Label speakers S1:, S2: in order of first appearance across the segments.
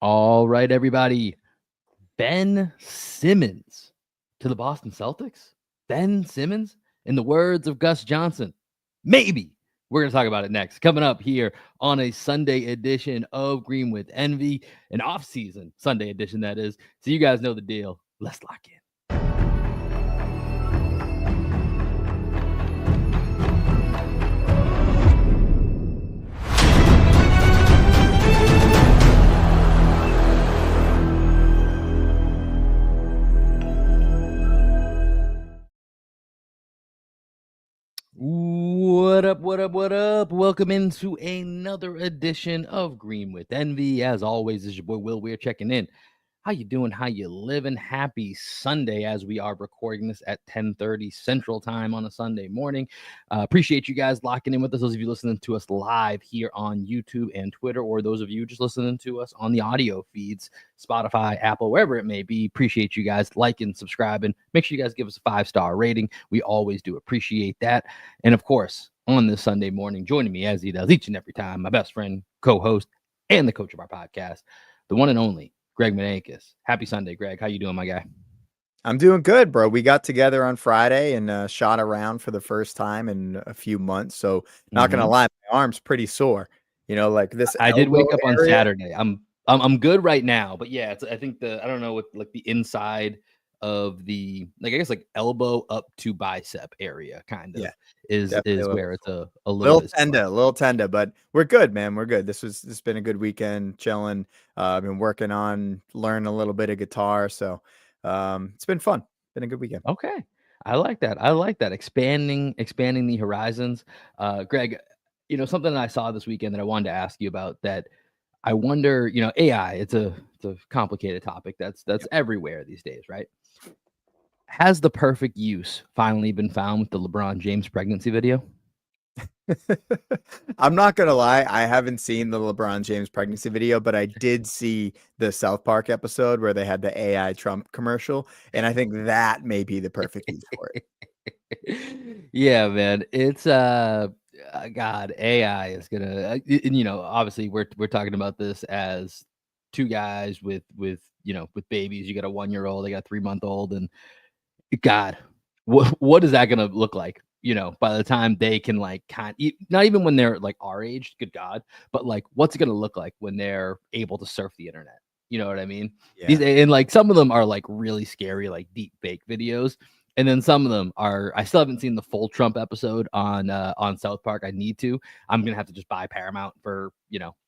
S1: All right, everybody. Ben Simmons to the Boston Celtics. Ben Simmons, in the words of Gus Johnson, maybe. We're going to talk about it next. Coming up here on a Sunday edition of Green with Envy, an off-season Sunday edition, that is. So you guys know the deal. Let's lock in. What up, what up, what up? Welcome into another edition of Green with Envy. As always, is your boy Will Weir checking in. How you doing? How you living? Happy Sunday as we are recording this at 10:30 Central Time on a Sunday morning. Appreciate you guys locking in with us. Those of you listening to us live here on YouTube and Twitter, or those of you just listening to us on the audio feeds, Spotify, Apple, wherever it may be. Appreciate you guys liking, subscribing. Make sure you guys give us a 5-star rating. We always do appreciate that. And of course, on this Sunday morning, joining me as he does each and every time, my best friend, co-host, and the coach of our podcast, the one and only Greg Menakis. Happy Sunday, Greg. How you doing, my guy?
S2: I'm doing good, bro. We got together on Friday and shot around for the first time in a few months. So not gonna lie, my arm's pretty sore. You know, like this
S1: I did wake
S2: elbow
S1: up on
S2: area.
S1: Saturday. I'm good right now, but yeah, I think I don't know what, like, the inside of the, like, I guess, like, elbow up to bicep area kind of
S2: Yeah,
S1: is
S2: definitely a
S1: where it's a little bit sore.
S2: little tender, but we're good, man. We're good. This has been a good weekend, chilling. I've been working on learning a little bit of guitar, so it's been fun. Been a good weekend.
S1: Okay. I like that. I like that. Expanding the horizons. Greg, something that I saw this weekend that I wanted to ask you about, that I wonder, AI, it's a complicated topic that's everywhere these days, right? Has the perfect use finally been found with the LeBron James pregnancy video?
S2: I'm not gonna lie, I haven't seen the LeBron James pregnancy video, but I did see the South Park episode where they had the AI Trump commercial, and I think that may be the perfect use for it.
S1: Yeah, man. It's God, AI is gonna and obviously we're talking about this as two guys with babies. You got a 1-year-old, they got a 3-month-old, and God, what is that gonna look like? By the time they can, like, not even when they're like our age, good God, but like, what's it gonna look like when they're able to surf the internet? You know what I mean?
S2: Yeah.
S1: And like, some of them are like really scary, like deep fake videos. And then some of them are, I still haven't seen the full Trump episode on South Park. I need to. I'm gonna have to just buy Paramount for,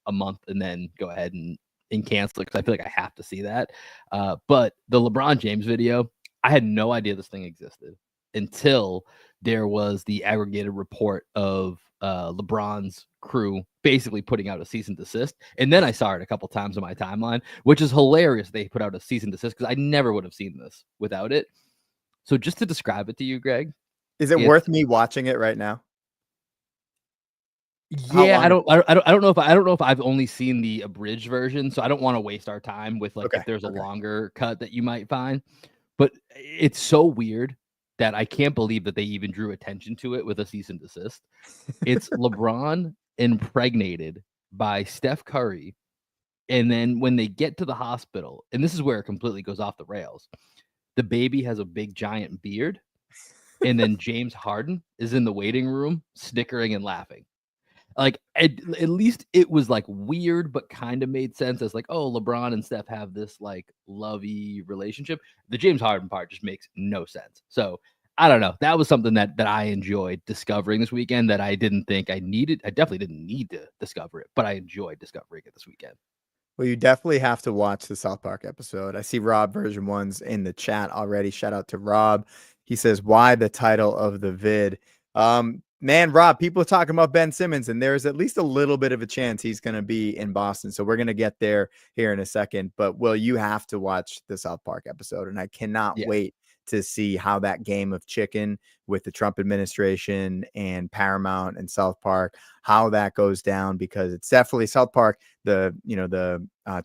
S1: a month and then go ahead and cancel it, because I feel like I have to see that. But the LeBron James video, I had no idea this thing existed until there was the aggregated report of LeBron's crew basically putting out a cease and desist. And then I saw it a couple times on my timeline, which is hilarious. They put out a cease and desist, because I never would have seen this without it. So just to describe it to you, Greg,
S2: Is it worth me watching it right now? How
S1: yeah, I
S2: long?
S1: don't know if I've only seen the abridged version, so I don't want to waste our time with, like,
S2: Okay.
S1: if there's a
S2: Okay.
S1: longer cut that you might find. But it's so weird that I can't believe that they even drew attention to it with a cease and desist. It's LeBron impregnated by Steph Curry, and then when they get to the hospital, and this is where it completely goes off the rails, the baby has a big giant beard, and then James Harden is in the waiting room snickering and laughing. Like, at least it was, like, weird, but kind of made sense as, like, oh, LeBron and Steph have this, like, lovey relationship. The James Harden part just makes no sense. So I don't know. That was something that I enjoyed discovering this weekend, that I didn't think I needed. I definitely didn't need to discover it, but I enjoyed discovering it this weekend.
S2: Well, you definitely have to watch the South Park episode. I see Rob version one's in the chat already. Shout out to Rob. He says, "Why the title of the vid?" Man, Rob, people are talking about Ben Simmons, and there's at least a little bit of a chance he's going to be in Boston. So we're going to get there here in a second. But Will, you have to watch the South Park episode, and I cannot
S1: Yeah.
S2: wait to see how that game of chicken with the Trump administration and Paramount and South Park, how that goes down, because it's definitely South Park. The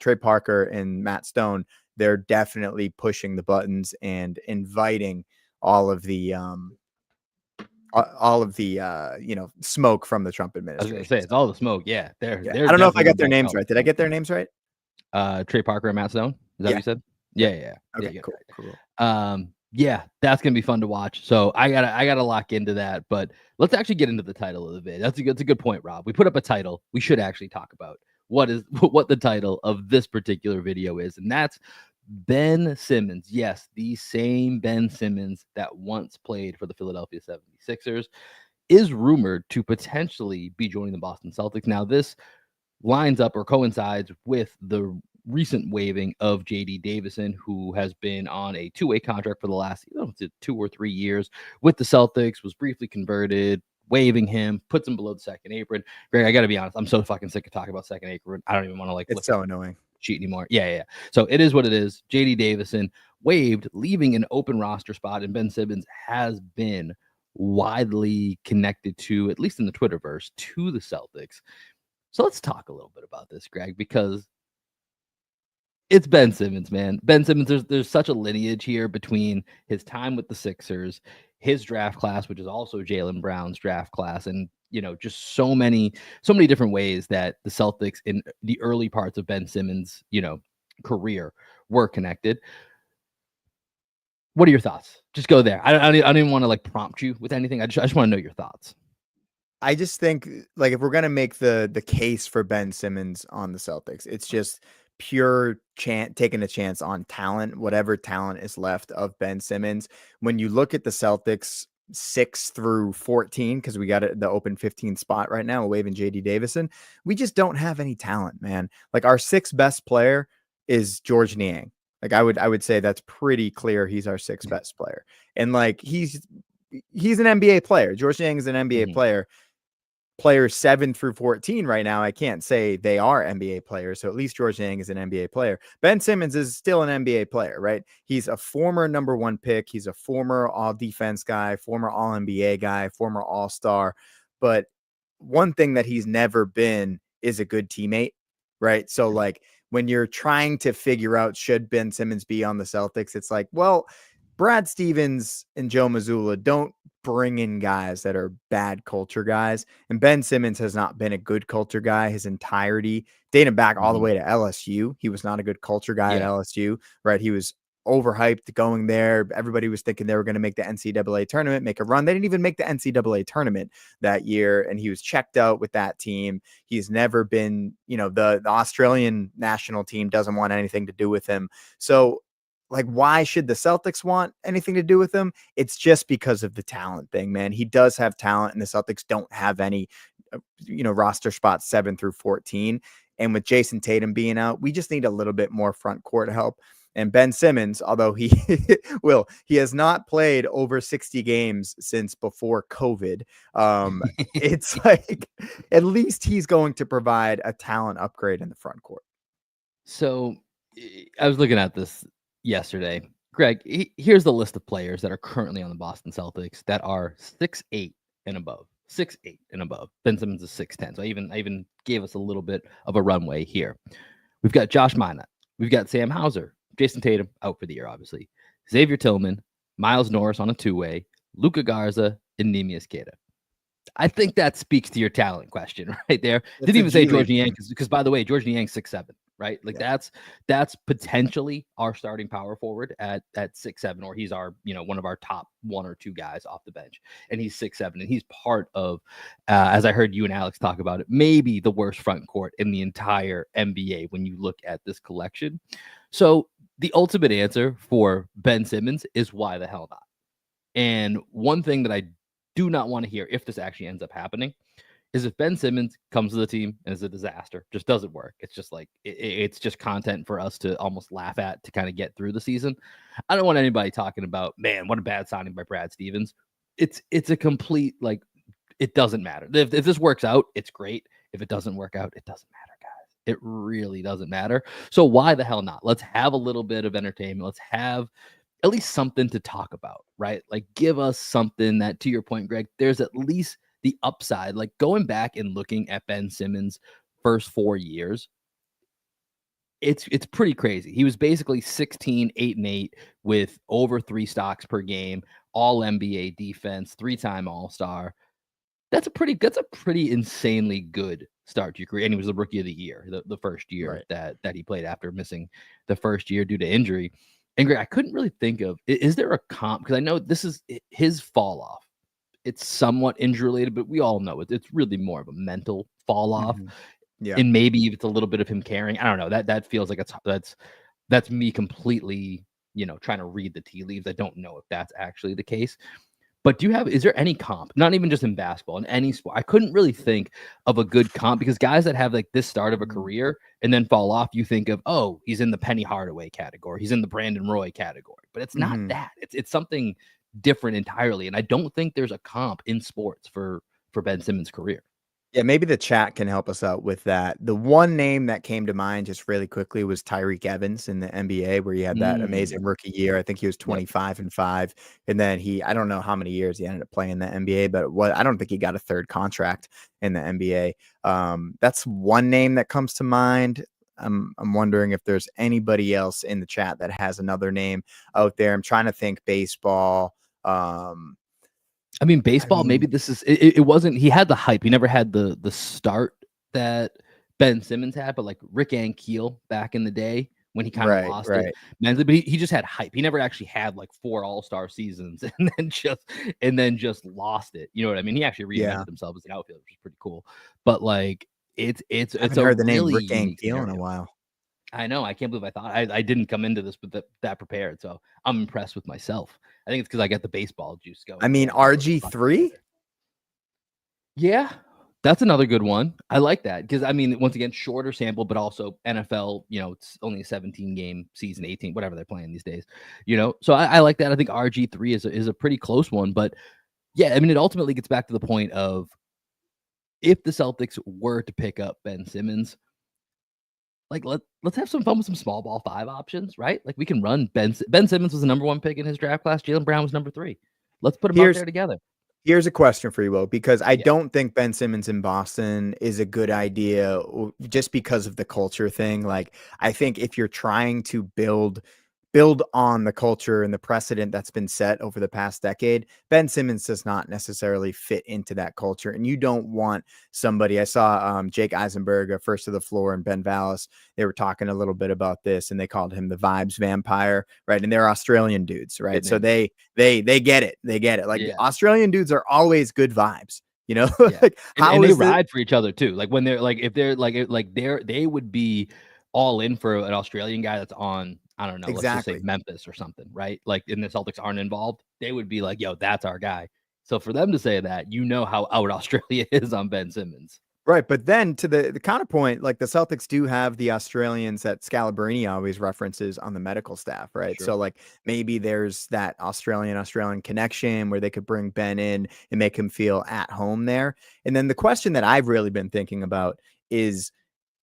S2: Trey Parker and Matt Stone, they're definitely pushing the buttons and inviting all of the smoke from the Trump
S1: I was gonna
S2: administration.
S1: say, it's
S2: So,
S1: all the smoke. Yeah, they're
S2: yeah,
S1: they're
S2: I don't know if I
S1: definitely
S2: got
S1: gonna
S2: their
S1: bust
S2: names
S1: all the
S2: right. Did I
S1: smoke.
S2: get their names right?
S1: Trey Parker and Matt Stone. Is that what
S2: Yeah.
S1: you said?
S2: Yep.
S1: Yeah.
S2: Okay,
S1: You got
S2: cool,
S1: that.
S2: cool.
S1: Yeah, that's gonna be fun to watch. So I gotta lock into that. But let's actually get into the title of the vid. That's a good point, Rob. We put up a title. We should actually talk about what the title of this particular video is, and that's Ben Simmons. Yes, the same Ben Simmons that once played for the Philadelphia 76ers is rumored to potentially be joining the Boston Celtics. Now, this lines up or coincides with the recent waiving of JD Davison, who has been on a two-way contract for the last 2 or 3 years with the Celtics, was briefly converted, waiving him, puts him below the second apron. Greg, I got to be honest, I'm so fucking sick of talking about second apron. I don't even want to
S2: It's
S1: look at
S2: so annoying.
S1: sheet anymore. Yeah. So it is what it is. JD Davison waived, leaving an open roster spot, and Ben Simmons has been widely connected to, at least in the Twitterverse, to the Celtics. So let's talk a little bit about this, Greg, because it's Ben Simmons, man. Ben Simmons, there's such a lineage here between his time with the Sixers, his draft class, which is also Jaylen Brown's draft class, and just so many different ways that the Celtics in the early parts of Ben Simmons, career were connected. What are your thoughts? Just go there. I don't even want to like prompt you with anything. I just want to know your thoughts.
S2: I just think like if we're gonna make the case for Ben Simmons on the Celtics, it's just pure taking a chance on talent, whatever talent is left of Ben Simmons. When you look at the Celtics 6 through 14, because we got the open 15 spot right now, waving JD Davison, we just don't have any talent, man. Like our sixth best player is George Niang. Like I would say that's pretty clear. He's our sixth best player, and like he's an NBA player. George Niang is an NBA player. Players 7 through 14 right now, I can't say they are NBA players. So at least George Niang is an NBA player. Ben Simmons is still an NBA player, right? He's a former number 1 pick. He's a former all defense guy, former all NBA guy, former all-star. But one thing that he's never been is a good teammate, right? So like when you're trying to figure out should Ben Simmons be on the Celtics, it's like, well, Brad Stevens and Joe Mazzulla don't bring in guys that are bad culture guys. And Ben Simmons has not been a good culture guy his entirety, dating back all the way to LSU. He was not a good culture guy at LSU, right? He was overhyped going there. Everybody was thinking they were going to make the NCAA tournament, make a run. They didn't even make the NCAA tournament that year. And he was checked out with that team. He's never been, the Australian national team doesn't want anything to do with him. So like, why should the Celtics want anything to do with him? It's just because of the talent thing, man. He does have talent, and the Celtics don't have any, roster spots 7 through 14. And with Jason Tatum being out, we just need a little bit more front court help. And Ben Simmons, although he he has not played over 60 games since before COVID. It's like at least he's going to provide a talent upgrade in the front court.
S1: So I was looking at this yesterday. Greg, here's the list of players that are currently on the Boston Celtics that are 6'8" and above. 6'8" and above. Ben Simmons is 6'10". So I even gave us a little bit of a runway here. We've got Josh Minott. We've got Sam Hauser. Jason Tatum out for the year, obviously. Xavier Tillman, Miles Norris on a two-way, Luka Garza, and Neemias Queta. I think that speaks to your talent question right there. Didn't even say George Niang because by the way, George Niang's 6'7", right? Like that's potentially our starting power forward at 6'7", or he's our one of our top 1 or 2 guys off the bench, and he's 6'7", and he's part of as I heard you and Alex talk about it, maybe the worst front court in the entire NBA when you look at this collection. So the ultimate answer for Ben Simmons is why the hell not? And one thing that I do not want to hear if this actually ends up happening is if Ben Simmons comes to the team and is a disaster, just doesn't work. It's just like it's just content for us to almost laugh at to kind of get through the season. I don't want anybody talking about, man, what a bad signing by Brad Stevens. It's a complete like it doesn't matter. If this works out, it's great. If it doesn't work out, it doesn't matter, guys. It really doesn't matter. So why the hell not? Let's have a little bit of entertainment. Let's have at least something to talk about, right? Like give us something that, to your point, Greg, there's at least the upside. Like going back and looking at Ben Simmons' first 4 years, it's pretty crazy. He was basically 16, 8-8 with over 3 stocks per game, all NBA defense, 3-time All-Star. That's a pretty insanely good start to your career. And he was the rookie of the year, the first year
S2: Right.
S1: that he played after missing the first year due to injury. And Greg, I couldn't really think of, is there a comp? Because I know this is his fall off. It's somewhat injury related, but we all know it's really more of a mental fall off.
S2: Mhm. Yeah.
S1: And maybe it's a little bit of him caring. I don't know. That feels like that's me completely, trying to read the tea leaves. I don't know if that's actually the case. But is there any comp, not even just in basketball, in any sport? I couldn't really think of a good comp because guys that have like this start of a
S2: Mhm.
S1: career and then fall off, you think of, oh, he's in the Penny Hardaway category. He's in the Brandon Roy category, but it's not
S2: Mhm.
S1: that. It's something different entirely. And I don't think there's a comp in sports for Ben Simmons' career.
S2: Yeah, maybe the chat can help us out with that. The one name that came to mind just really quickly was Tyreek Evans in the NBA, where he had that
S1: Mm,
S2: amazing rookie year. I think he was
S1: yep.
S2: 25-5. And then I don't know how many years he ended up playing in the NBA, but I don't think he got a third contract in the NBA. That's one name that comes to mind. I'm wondering if there's anybody else in the chat that has another name out there. I'm trying to think baseball. Um,
S1: I mean,
S2: I
S1: baseball,
S2: mean,
S1: maybe this is it wasn't he had the hype. He never had the start that Ben Simmons had, but like Rick Ankiel back in the day when he kind of
S2: right,
S1: lost it
S2: right.
S1: mentally, but he just had hype. He never actually had like 4 all-star seasons and then just lost it. You know what I mean? He actually
S2: Yeah.
S1: reinvented himself as an outfielder, which is pretty cool. But like it's
S2: Haven't
S1: a
S2: heard the name
S1: really
S2: Rick
S1: unique
S2: Ankiel in a
S1: scenario.
S2: while.
S1: I know. I can't believe I thought I didn't come into this with that prepared. So I'm impressed with myself. I think it's because I got the baseball juice
S2: I
S1: going
S2: mean,
S1: today. I'm a little bit
S2: RG3?
S1: frustrated. Yeah, that's another good one. I like that because I mean, once again, shorter sample, but also NFL. It's only a 17 game season, 18, whatever they're playing these days. So I like that. I think RG3 is a pretty close one, but yeah, I mean, it ultimately gets back to the point of if the Celtics were to pick up Ben Simmons, like let's have some fun with some small ball 5 options, right? Like we can run Ben Simmons was the number 1 pick in his draft class. Jaylen Brown was number 3. Let's put them out
S2: Here's
S1: there together.
S2: Here's a question for you, Will, because I
S1: Yeah,
S2: don't think Ben Simmons in Boston is a good idea just because of the culture thing. Like, I think if you're trying to build on the culture and the precedent that's been set over the past decade, Ben Simmons does not necessarily fit into that culture. And you don't want somebody. I saw Jake Eisenberg, First to the Floor, and Ben Vallis. They were talking a little bit about this, and they called him the vibes vampire, right? And they're Australian dudes, right?
S1: good
S2: So
S1: name.
S2: they get it. They get it. Like
S1: Yeah.
S2: Australian dudes are always good vibes. You know,
S1: Yeah,
S2: like
S1: and
S2: how
S1: they
S2: is it
S1: ride for each other too. Like when they're like if they're like they would be all in for an Australian guy that's on, I don't know, let's just say
S2: exactly?
S1: Memphis or something, right? Like and the Celtics aren't involved, they would be like, "Yo, that's our guy." So for them to say that, how out Australia is on Ben Simmons.
S2: Right, but then to the counterpoint, like the Celtics do have the Australians that Scalabrine always references on the medical staff, right?
S1: Sure.
S2: So like maybe there's that Australian connection where they could bring Ben in and make him feel at home there. And then the question that I've really been thinking about is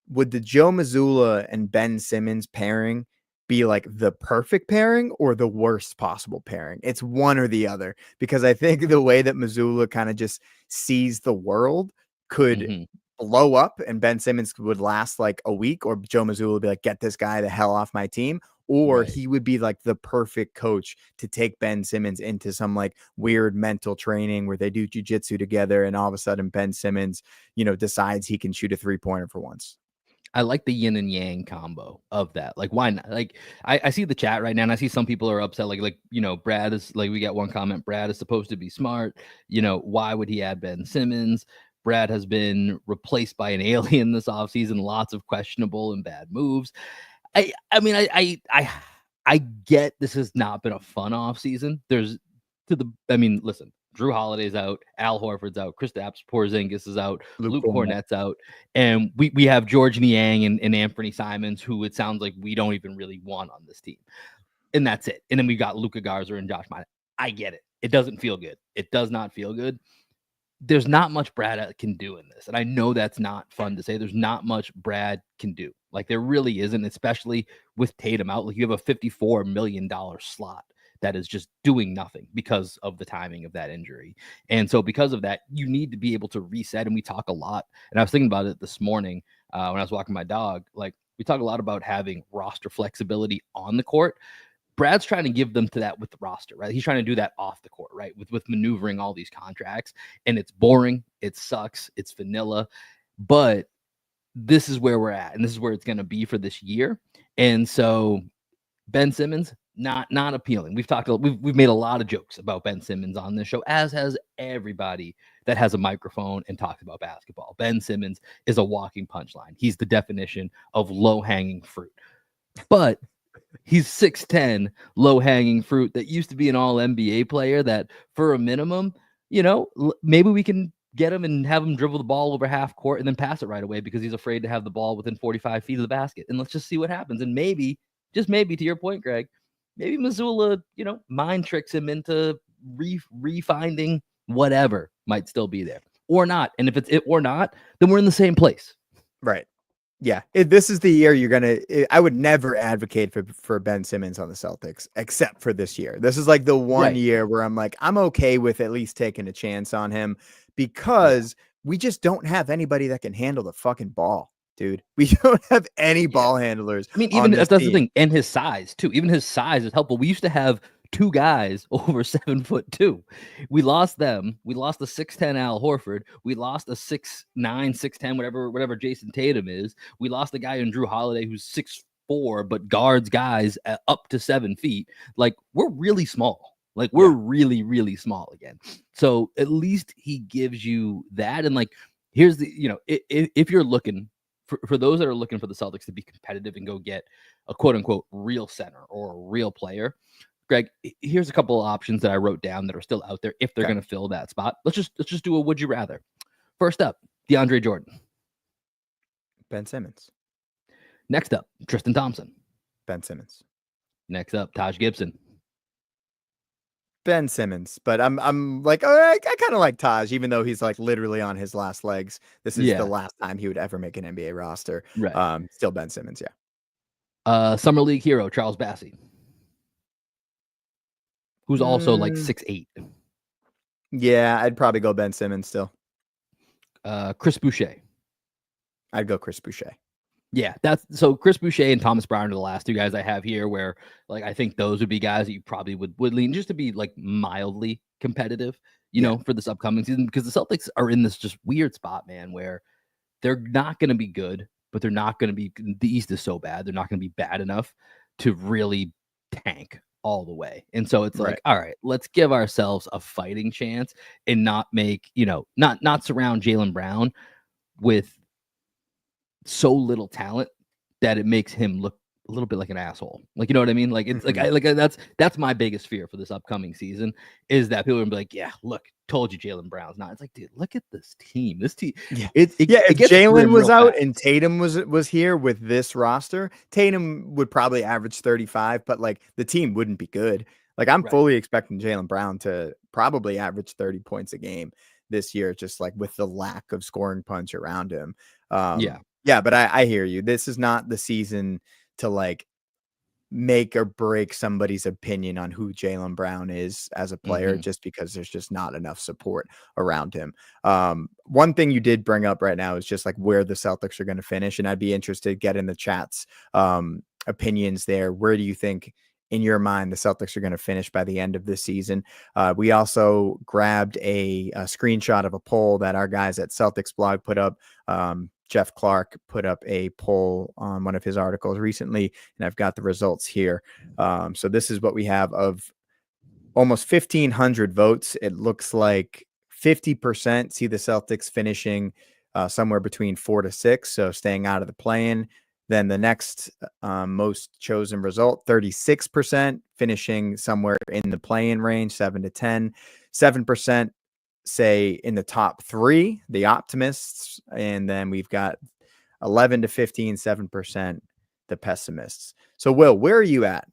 S2: would the Joe Mazzulla and Ben Simmons pairing be like the perfect pairing or the worst possible pairing? It's one or the other because I think the way that Mazzulla kind of just sees the world could
S1: Mhm.
S2: blow up and Ben Simmons would last like a week, or Joe Mazzulla would be like, get this guy the hell off my team. Or
S1: Right.
S2: he would be like the perfect coach to take Ben Simmons into some like weird mental training where they do jujitsu together. And all of a sudden, Ben Simmons, decides he can shoot a 3-pointer for once.
S1: I like the yin and yang combo of that. Like, why not? Like, I see the chat right now, and I see some people are upset. Brad is like, we got one comment. Brad is supposed to be smart. Why would he add Ben Simmons? Brad has been replaced by an alien this offseason. Lots of questionable and bad moves. I mean, I get this has not been a fun offseason. I mean, listen, Drew Holiday's out, Al Horford's out, Kristaps Porzingis is out,
S2: Luke
S1: Luke
S2: Cornett.
S1: Cornett's out, and we have George Niang and Anthony Simons, who it sounds like we don't even really want on this team. And that's it. And then we got Luka Garza and Josh Minott. I get it. It doesn't feel good. It does not feel good. There's not much Brad can do in this. And I know that's not fun to say. There's not much Brad can do. Like there really isn't, especially with Tatum out. Like you have a $54 million slot that is just doing nothing because of the timing of that injury. And so because of that, you need to be able to reset. And we talk a lot. And I was thinking about it this morning when I was walking my dog. Like we talk a lot about having roster flexibility on the court. Brad's trying to give them to that with the roster, right? He's trying to do that off the court, right? With maneuvering all these contracts, and it's boring, it sucks, it's vanilla. but this is where we're at, and this is where it's going to be for this year. And so Ben Simmons, not appealing. We've made a lot of jokes about Ben Simmons on this show, as has everybody that has a microphone and talks about basketball. Ben Simmons is a walking punchline. He's the definition of low-hanging fruit. But he's 6'10", low-hanging fruit that used to be an all-NBA player that for a minimum, maybe we can get him and have him dribble the ball over half court and then pass it right away because he's afraid to have the ball within 45 feet of the basket. And let's just see what happens. And maybe, just maybe, to your point, Greg, maybe Missoula, mind tricks him into refinding whatever might still be there or not. And if it's it or not, then we're in the same place.
S2: Right. Yeah, this is the year I would never advocate for Ben Simmons on the Celtics, except for this year. This is like the one year where I'm like, I'm okay with at least taking a chance on him because we just don't have anybody that can handle the fucking ball, dude. We don't have any ball handlers.
S1: I mean, even that's the thing, and his size too. Even his size is helpful. We used to have two guys over 7'2". We lost them. We lost the 6'10" Al Horford. We lost a 6'9", 6'10", whatever Jason Tatum is. We lost the guy in Drew Holiday who's 6'4", but guards guys up to 7 feet. Like, we're really small. Like, we're really, really small again. So at least he gives you that. And like, here's the, if you're looking for those that are looking for the Celtics to be competitive and go get a quote unquote real center or a real player, Greg, here's a couple of options that I wrote down that are still out there if they're going to fill that spot. Let's just do a would you rather. First up, DeAndre Jordan.
S2: Ben Simmons.
S1: Next up, Tristan Thompson.
S2: Ben Simmons.
S1: Next up, Taj Gibson.
S2: Ben Simmons, but I'm like, I kind of like Taj, even though he's like literally on his last legs. This is the last time he would ever make an NBA roster.
S1: Right.
S2: Still Ben Simmons, yeah.
S1: Summer League hero Charles Bassey, who's also like 6'8".
S2: Yeah, I'd probably go Ben Simmons still.
S1: Chris Boucher.
S2: I'd go Chris Boucher.
S1: Yeah, so Chris Boucher and Thomas Brown are the last two guys I have here where, like, I think those would be guys that you probably would lean just to be, like, mildly competitive, for this upcoming season, because the Celtics are in this just weird spot, man, where they're not going to be good, but they're not going to be – the East is so bad. They're not going to be bad enough to really tank all the way. And so it's like, all right, let's give ourselves a fighting chance and not make, not surround Jaylen Brown with so little talent that it makes him look a little bit like an asshole. Like, you know what I mean? Like, it's that's my biggest fear for this upcoming season is that people are gonna be like, yeah, look, told you Jaylen Brown's not. It's like, dude, look at this team. This team. If
S2: Jaylen was out and Tatum was here with this roster, Tatum would probably average 35, but like the team wouldn't be good. Like, I'm fully expecting Jaylen Brown to probably average 30 points a game this year, just like with the lack of scoring punch around him. Yeah, but I hear you. This is not the season to like make or break somebody's opinion on who Jaylen Brown is as a player, just because there's just not enough support around him. One thing you did bring up right now is just like where the Celtics are going to finish. And I'd be interested to get in the chat's opinions there. Where do you think, in your mind, the Celtics are going to finish by the end of this season? We also grabbed a screenshot of a poll that our guys at Celtics blog put up. Jeff Clark put up a poll on one of his articles recently, and I've got the results here. So this is what we have of almost 1,500 votes. It looks like 50% see the Celtics finishing somewhere between 4 to 6, so staying out of the play-in. Then the next most chosen result, 36% finishing somewhere in the play-in range, 7 to 10. 7% say in the top 3, the Optimists, and then we've got 11 to 15, 7%, the Pessimists. So, Will, where are you at?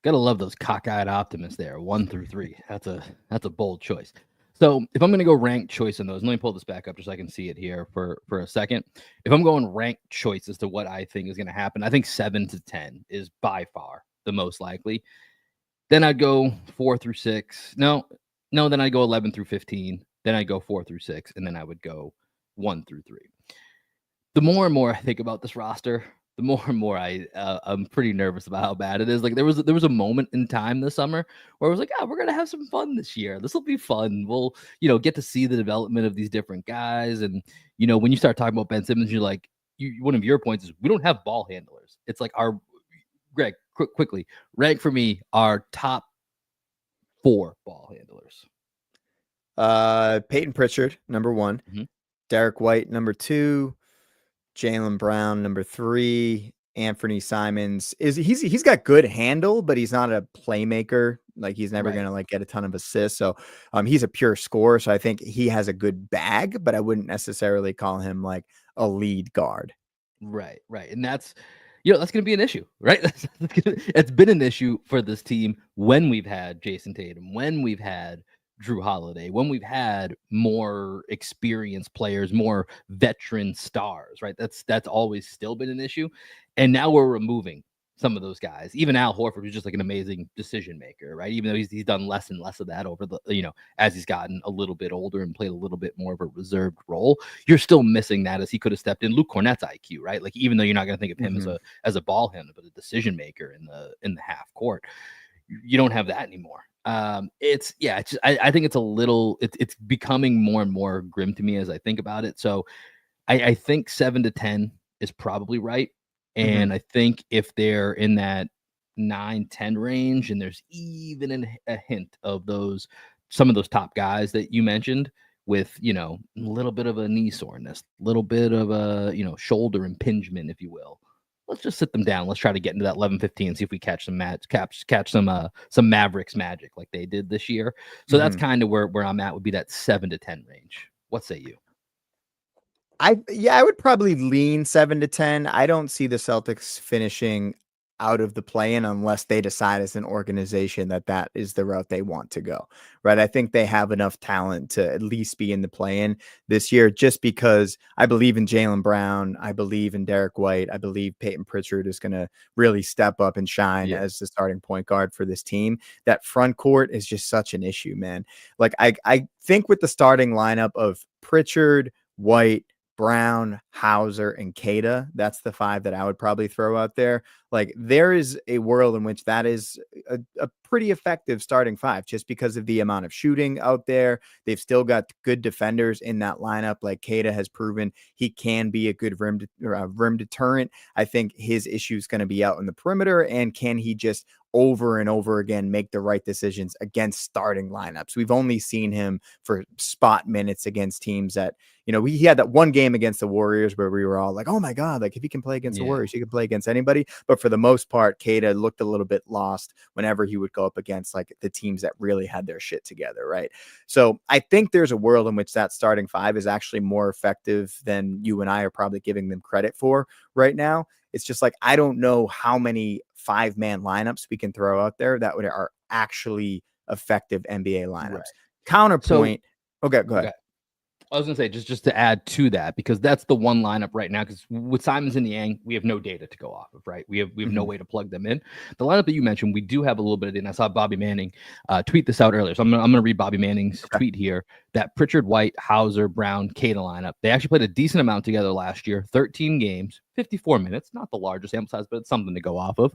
S1: Gotta love those cockeyed optimists there, 1 through 3. That's a bold choice. So if I'm going to go ranked choice in those, let me pull this back up just so I can see it here for a second. If I'm going ranked choice as to what I think is going to happen, I think 7 to 10 is by far the most likely. Then I'd go 4 through 6. No, then I'd go 11 through 15. Then I'd go 4 through 6. And then I would go 1 through 3. The more and more I think about this roster, the more and more I'm pretty nervous about how bad it is. Like there was a moment in time this summer where I was like, we're gonna have some fun this year. This will be fun. We'll get to see the development of these different guys, and when you start talking about Ben Simmons, you're like, one of your points is we don't have ball handlers. It's like our Greg quickly rank for me our top 4 ball handlers.
S2: Peyton Pritchard, number 1.
S1: Mm-hmm.
S2: Derek White, number 2. Jaylen Brown, number 3. Anthony Simons he's got good handle, but he's not a playmaker. Like he's never gonna like get a ton of assists. So he's a pure scorer. So I think he has a good bag, but I wouldn't necessarily call him like a lead guard.
S1: Right. And that's that's going to be an issue, right? It's been an issue for this team when we've had Jason Tatum, when we've had Drew Holiday, when we've had more experienced players, more veteran stars, right? That's always still been an issue. And now we're removing some of those guys. Even Al Horford, who's just like an amazing decision maker, right? Even though he's done less and less of that over the, as he's gotten a little bit older and played a little bit more of a reserved role, you're still missing that as he could have stepped in. Luke Cornett's IQ, right? Like even though you're not going to think of him as a ball handler, but a decision maker in the half court, you don't have that anymore. I think it's a little, it's becoming more and more grim to me as I think about it. So I think 7 to 10 is probably right. And I think if they're in that 9-10 range and there's even a hint of some of those top guys that you mentioned with, a little bit of a knee soreness, a little bit of a, shoulder impingement, if you will, let's just sit them down. Let's try to get into that 11-15 and see if we catch some Mavericks magic like they did this year. So that's kind of where I'm at, would be that 7 to 10 range. What say you?
S2: I would probably lean 7 to 10. I don't see the Celtics finishing out of the play-in unless they decide as an organization that is the route they want to go, right? I think they have enough talent to at least be in the play-in this year, just because I believe in Jaylen Brown. I believe in Derek White. I believe Peyton Pritchard is going to really step up and shine as the starting point guard for this team. That front court is just such an issue, man. Like I think with the starting lineup of Pritchard, White, Brown, Hauser, and Queta, that's the 5 that I would probably throw out there. Like there is a world in which that is a pretty effective starting 5 just because of the amount of shooting out there. They've still got good defenders in that lineup. Like Queta has proven he can be a good rim deterrent. I think his issue is going to be out in the perimeter, and can he just over and over again make the right decisions against starting lineups. We've only seen him for spot minutes against teams that, he had that one game against the Warriors where we were all like, oh my God, like if he can play against the Warriors, he can play against anybody. But for the most part, Queta looked a little bit lost whenever he would go up against like the teams that really had their shit together, right? So I think there's a world in which that starting 5 is actually more effective than you and I are probably giving them credit for right now. It's just like, I don't know how many 5-man lineups we can throw out there that are actually effective NBA lineups. Right. Counterpoint. Okay, go ahead. Okay.
S1: I was going to say, just to add to that, because that's the one lineup right now, because with Simons and Yang, we have no data to go off of, right? We have no way to plug them in. The lineup that you mentioned, we do have a little bit of data. I saw Bobby Manning tweet this out earlier. So I'm going to read Bobby Manning's tweet here, that Pritchard, White, Hauser, Brown, Queta lineup. They actually played a decent amount together last year, 13 games, 54 minutes, not the largest sample size, but it's something to go off of.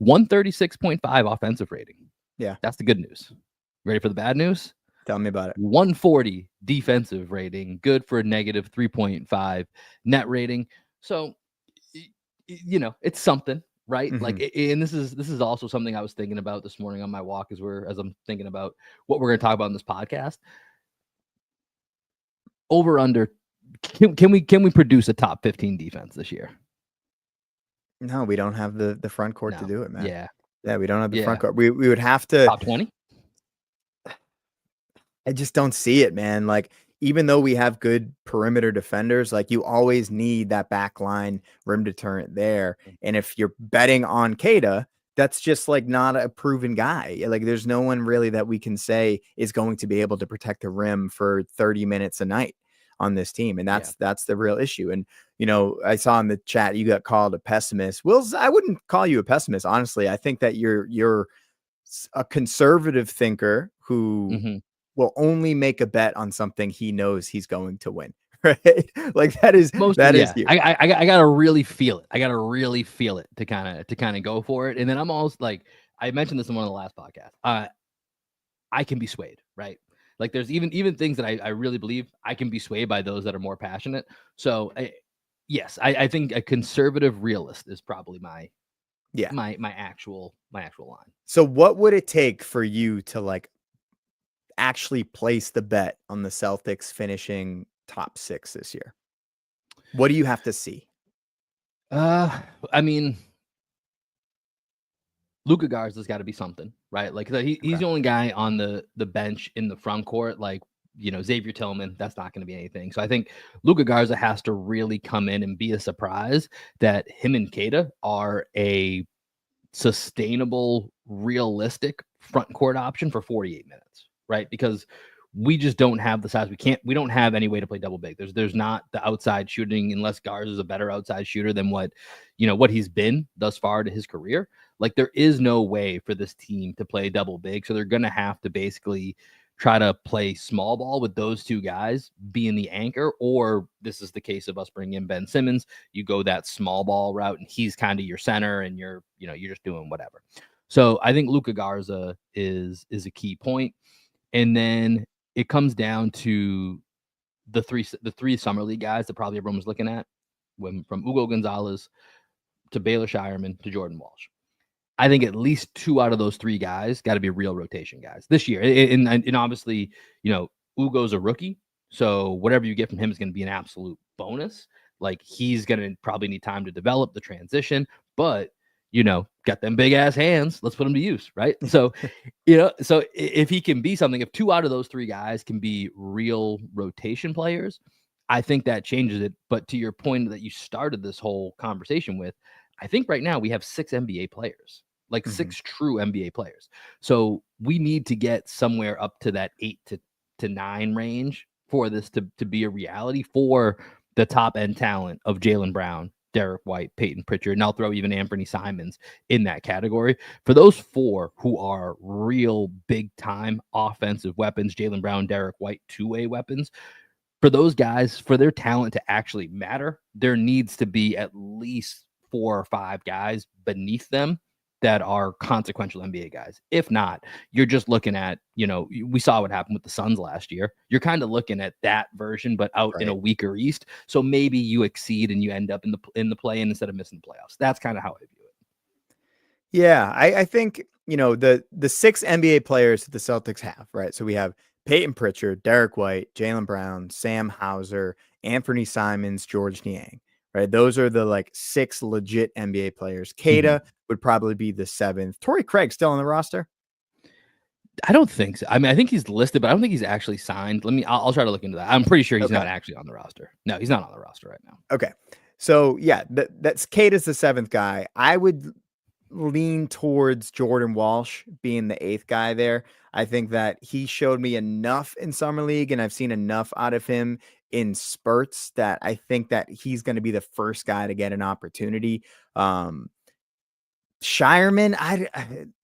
S1: 136.5 offensive rating.
S2: Yeah.
S1: That's the good news. Ready for the bad news?
S2: Tell me about it.
S1: 140 defensive rating, good for a negative 3.5 net rating. So, it's something, right? Like, and this is also something I was thinking about this morning on my walk as I'm thinking about what we're going to talk about in this podcast. Over under, can we produce a top 15 defense this year?
S2: No, we don't have the front court to do it, man.
S1: Yeah,
S2: we don't have the front court. We would have to
S1: top 20.
S2: I just don't see it, man. Like, even though we have good perimeter defenders, like you always need that back line rim deterrent there. And if you're betting on Queta, that's just like not a proven guy. Like there's no one really that we can say is going to be able to protect the rim for 30 minutes a night on this team. And that's the real issue. And, I saw in the chat, you got called a pessimist. Wills, I wouldn't call you a pessimist. Honestly, I think that you're a conservative thinker who will only make a bet on something he knows he's going to win, right? Like that is huge.
S1: I gotta really feel it. I gotta really feel it to kind of go for it. And then I'm almost like I mentioned this in one of the last podcasts. I can be swayed, right? Like there's even things that I really believe I can be swayed by those that are more passionate. So yes, I think a conservative realist is probably my
S2: Yeah.
S1: my actual line.
S2: So what would it take for you to like actually place the bet on the Celtics finishing top 6 this year? What do you have to see?
S1: I mean, Luka Garza's got to be something, right? Like he's
S2: Okay.
S1: the only guy on the bench in the front court. Like Xavier Tillman, that's not going to be anything. So I think Luka Garza has to really come in and be a surprise that him and Keita are a sustainable, realistic front court option for 48 minutes, right? Because we just don't have the size. We don't have any way to play double big. There's not the outside shooting unless Garza is a better outside shooter than what he's been thus far to his career. Like there is no way for this team to play double big. So they're going to have to basically try to play small ball with those two guys being the anchor, or this is the case of us bringing in Ben Simmons. You go that small ball route and he's kind of your center and you're just doing whatever. So I think Luka Garza is a key point. And then it comes down to the three summer league guys that probably everyone was looking at, from Ugo Gonzalez to Baylor Shireman to Jordan Walsh. I think at least 2 out of those 3 guys got to be real rotation guys this year. And obviously, Ugo's a rookie, so whatever you get from him is going to be an absolute bonus. Like he's going to probably need time to develop the transition, but got them big ass hands. Let's put them to use, right? So, so if he can be something, if 2 out of those 3 guys can be real rotation players, I think that changes it. But to your point that you started this whole conversation with, I think right now we have 6 NBA players, like 6 true NBA players. So we need to get somewhere up to that 8 to 9 range for this to be a reality for the top end talent of Jaylen Brown, Derek White, Peyton Pritchard, and I'll throw even Anthony Simons in that category. For those 4 who are real big time offensive weapons, Jaylen Brown, Derek White, two-way weapons, for those guys, for their talent to actually matter, there needs to be at least 4 or 5 guys beneath them that are consequential NBA guys. If not, you're just looking at, we saw what happened with the Suns last year. You're kind of looking at that version, but out in a weaker East. So maybe you exceed and you end up in the play-in instead of missing the playoffs. That's kind of how I view it.
S2: Yeah, I think, the 6 NBA players that the Celtics have, right? So we have Peyton Pritchard, Derek White, Jaylen Brown, Sam Hauser, Anthony Simons, George Niang, right? Those are the like 6 legit NBA players. Keita would probably be the 7th. Torrey Craig still on the roster?
S1: I don't think so. I mean, I think he's listed, but I don't think he's actually signed. I'll try to look into that. I'm pretty sure he's not actually on the roster. No, he's not on the roster right now.
S2: Okay. So yeah, that's Keita's the 7th guy. I would lean towards Jordan Walsh being the 8th guy there. I think that he showed me enough in summer league and I've seen enough out of him in spurts that I think that he's going to be the first guy to get an opportunity. Shireman,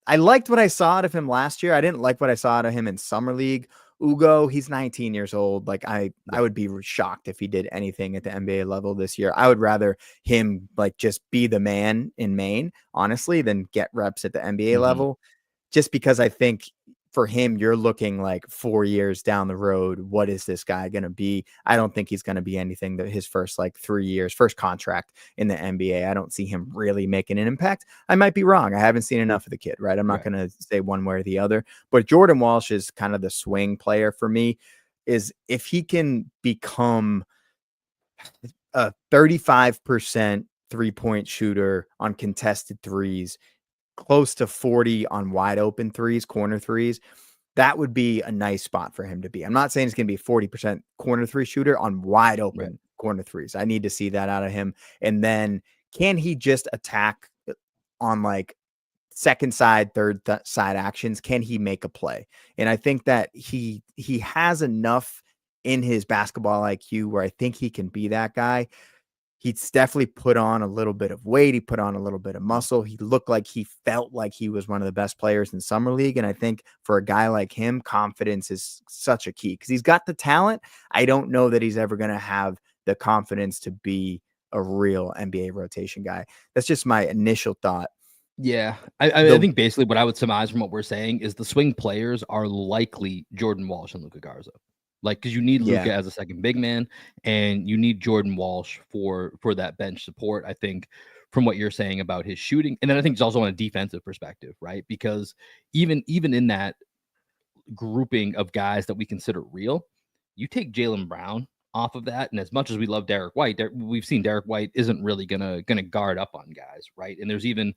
S2: I liked what I saw out of him last year. I didn't like what I saw out of him in summer league. Ugo, he's 19 years old. Like I would be shocked if he did anything at the NBA level this year. I would rather him like just be the man in Maine, honestly, than get reps at the NBA level. Just because I think for him, you're looking like 4 years down the road. What is this guy going to be? I don't think he's going to be anything that his first like 3 years, first contract in the NBA. I don't see him really making an impact. I might be wrong. I haven't seen enough of the kid, right? I'm not going to say one way or the other, but Jordan Walsh is kind of the swing player for me. Is if he can become a 35% 3-point shooter on contested threes, close to 40 on wide open threes, corner threes, that would be a nice spot for him to be. I'm not saying it's going to be a 40% corner 3 shooter on wide open corner threes. I need to see that out of him. And then can he just attack on like second side, third side actions? Can he make a play? And I think that he has enough in his basketball IQ where I think he can be that guy. He's definitely put on a little bit of weight. He put on a little bit of muscle. He looked like he felt like he was one of the best players in summer league. And I think for a guy like him, confidence is such a key because he's got the talent. I don't know that he's ever going to have the confidence to be a real NBA rotation guy. That's just my initial thought.
S1: Yeah, I
S2: The
S1: think basically what I would surmise from what we're saying is the swing players are likely Jordan Walsh and Luka Garza. Like, because you need
S2: Yeah.
S1: Luka as a second big man, and you need Jordan Walsh for that bench support. I think from what you're saying about his shooting, and then I think it's also on a defensive perspective, right? Because even in that grouping of guys that we consider real, you take Jaylen Brown off of that, and as much as we love Derek White, we've seen Derek White isn't really gonna guard up on guys, right? And there's even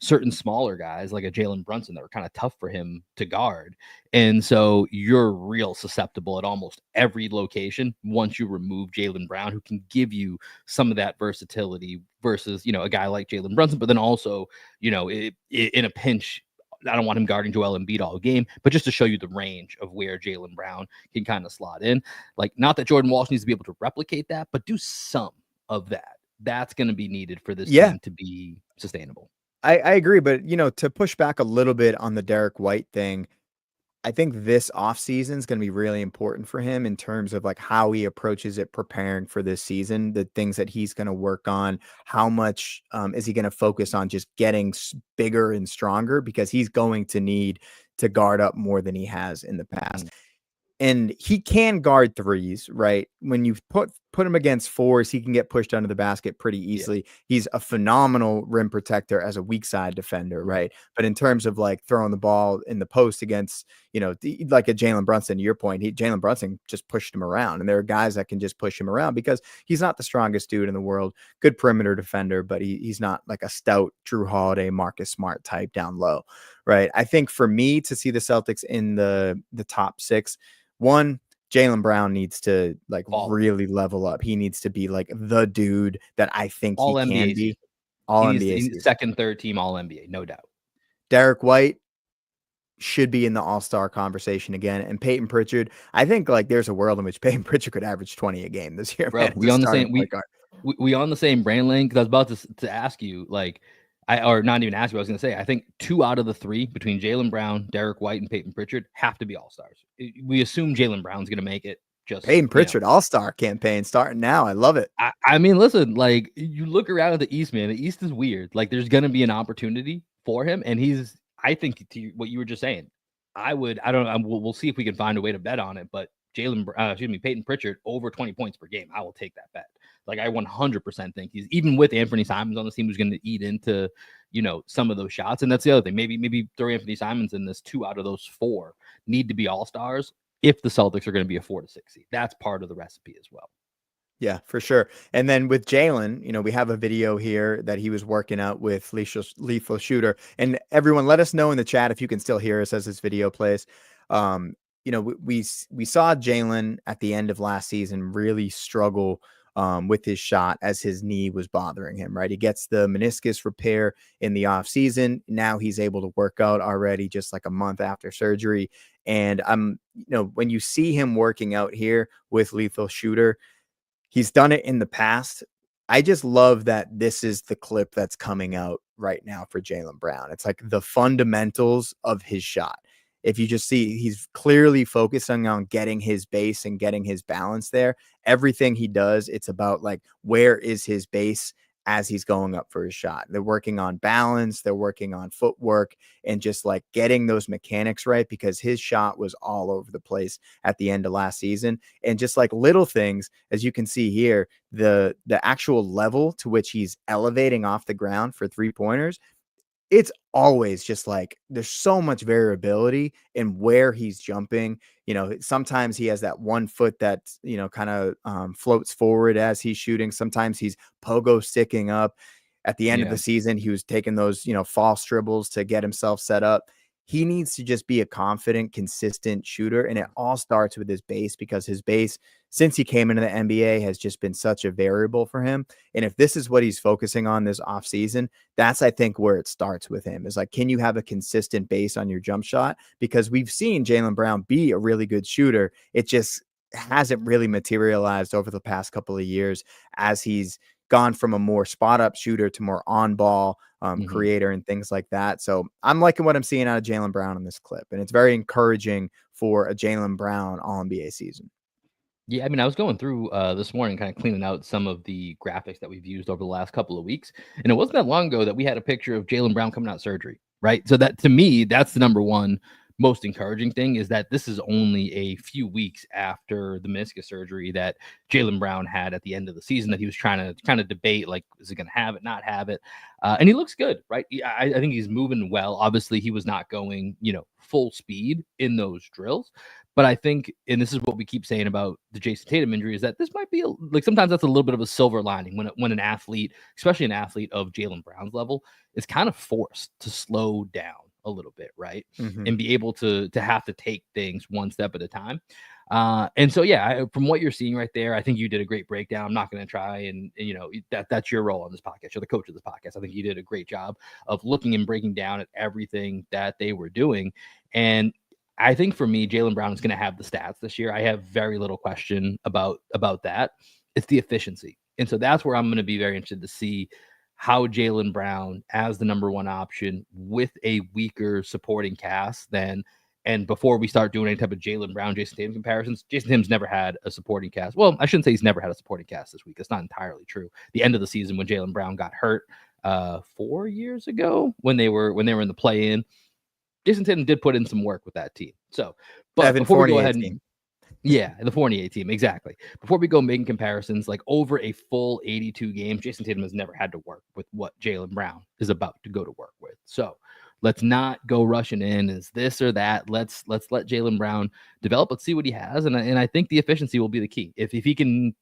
S1: certain smaller guys like a Jalen Brunson that are kind of tough for him to guard. And so you're real susceptible at almost every location once you remove Jaylen Brown, who can give you some of that versatility versus, a guy like Jalen Brunson, but then also, in a pinch, I don't want him guarding Joel Embiid all game, but just to show you the range of where Jaylen Brown can kind of slot in. Like, not that Jordan Walsh needs to be able to replicate that, but do some of that. That's going to be needed for this
S2: Yeah,
S1: team to be sustainable.
S2: I agree. But, to push back a little bit on the Derek White thing, I think this offseason is going to be really important for him in terms of like how he approaches it, preparing for this season, the things that he's going to work on. How much is he going to focus on just getting bigger and stronger because he's going to need to guard up more than he has in the past.
S1: Mhm.
S2: And he can guard threes, right? When you put him against fours, he can get pushed under the basket pretty
S1: Yeah.
S2: easily. He's a phenomenal rim protector as a weak side defender,
S1: Right.
S2: right? But in terms of like throwing the ball in the post against, like a Jalen Brunson, to your point, Jalen Brunson just pushed him around. And there are guys that can just push him around because he's not the strongest dude in the world. Good perimeter defender, but he's not like a stout Drew Holiday, Marcus Smart type down low, right? I think for me to see the Celtics in the top six, one, Jaylen Brown needs to like
S1: Baller.
S2: really level up. He needs to be like the dude that I think he
S1: All
S2: can
S1: NBA
S2: be.
S1: season.
S2: All
S1: He
S2: NBA
S1: needs
S2: season.
S1: second, third team All NBA, no doubt.
S2: Derek White should be in the All-Star conversation again. And Peyton Pritchard, I think like there's a world in which Peyton Pritchard could average 20 a game this year,
S1: Bro,
S2: man, as a starting point guard.
S1: we on the same brain lane, because I was about to ask you, like, or not even ask you, I was gonna say, I think 2 out of the 3 between Jaylen Brown, Derek White, and Peyton Pritchard have to be all-stars. We assume Jaylen Brown's gonna make it. Just,
S2: Peyton Pritchard All-Star campaign starting now. I love it.
S1: I mean, listen, like, you look around at the East, man. The East is weird. Like, there's gonna be an opportunity for him, and I think to what you were just saying, I don't know. We'll see if we can find a way to bet on it, but Peyton Pritchard over 20 points per game. I will take that bet. Like, I 100% think he's, even with Anthony Simons on the team, who's going to eat into, some of those shots. And that's the other thing. Maybe throw Anthony Simons in this. 2 out of those 4 need to be all-stars if the Celtics are going to be a 4 to 6 seed. That's part of the recipe as well.
S2: Yeah, for sure. And then with Jalen, we have a video here that he was working out with Lethal Shooter. And everyone, let us know in the chat if you can still hear us as this video plays. We saw Jalen at the end of last season really struggle with his shot as his knee was bothering him, right? He gets the meniscus repair in the off season. Now he's able to work out already just like a month after surgery. And when you see him working out here with Lethal Shooter, he's done it in the past. I just love that this is the clip that's coming out right now for Jaylen Brown. It's like the fundamentals of his shot. If you just see, he's clearly focusing on getting his base and getting his balance there. Everything he does, it's about like, where is his base as he's going up for his shot? They're working on balance. They're working on footwork and just like getting those mechanics right, because his shot was all over the place at the end of last season. And just like little things, as you can see here, the actual level to which he's elevating off the ground for 3-pointers, it's always just like there's so much variability in where he's jumping. Sometimes he has that 1 foot that, kind of floats forward as he's shooting. Sometimes he's pogo sticking up. At the end of
S1: Yeah.
S2: the season, he was taking those, false dribbles to get himself set up. He needs to just be a confident, consistent shooter. And it all starts with his base, because his base, since he came into the NBA, has just been such a variable for him. And if this is what he's focusing on this offseason, that's, I think, where it starts with him, is like, can you have a consistent base on your jump shot? Because we've seen Jaylen Brown be a really good shooter. It just hasn't really materialized over the past couple of years as he's gone from a more spot up shooter to more on ball creator and things like that. So I'm liking what I'm seeing out of Jaylen Brown in this clip, and it's very encouraging for a Jaylen Brown All NBA season.
S1: Yeah, I mean, I was going through this morning, kind of cleaning out some of the graphics that we've used over the last couple of weeks, and it wasn't that long ago that we had a picture of Jaylen Brown coming out of surgery, right? So that, to me, that's the number one most encouraging thing, is that this is only a few weeks after the meniscus surgery that Jaylen Brown had at the end of the season, that he was trying to kind of debate, like, is he going to have it, not have it? And he looks good, right? I think he's moving well. Obviously, he was not going, full speed in those drills. But I think, and this is what we keep saying about the Jason Tatum injury, is that this might be like, sometimes that's a little bit of a silver lining when an athlete, especially an athlete of Jaylen Brown's level, is kind of forced to slow down a little bit, right? And be able to have to take things one step at a time. And so, yeah, from what you're seeing right there, I think you did a great breakdown. I'm not going to try and that's your role on this podcast. You're the coach of this podcast. I think you did a great job of looking and breaking down at everything that they were doing. And I think for me, Jaylen Brown is going to have the stats this year. I have very little question about that. It's the efficiency. And so that's where I'm going to be very interested to see how Jaylen Brown, as the number one option with a weaker supporting cast than, and before we start doing any type of Jaylen Brown, Jason Tatum comparisons, Jason Tatum's never had a supporting cast. Well, I shouldn't say he's never had a supporting cast this week. That's not entirely true. The end of the season when Jaylen Brown got hurt 4 years ago when they were in the play-in, Jason Tatum did put in some work with that team. So, but before we go ahead and the Fournier team, exactly. Before we go making comparisons, like over a full 82 games, Jason Tatum has never had to work with what Jaylen Brown is about to go to work with. So let's not go rushing in as this or that. Let's let Jaylen Brown develop. Let's see what he has, and I think the efficiency will be the key. If he can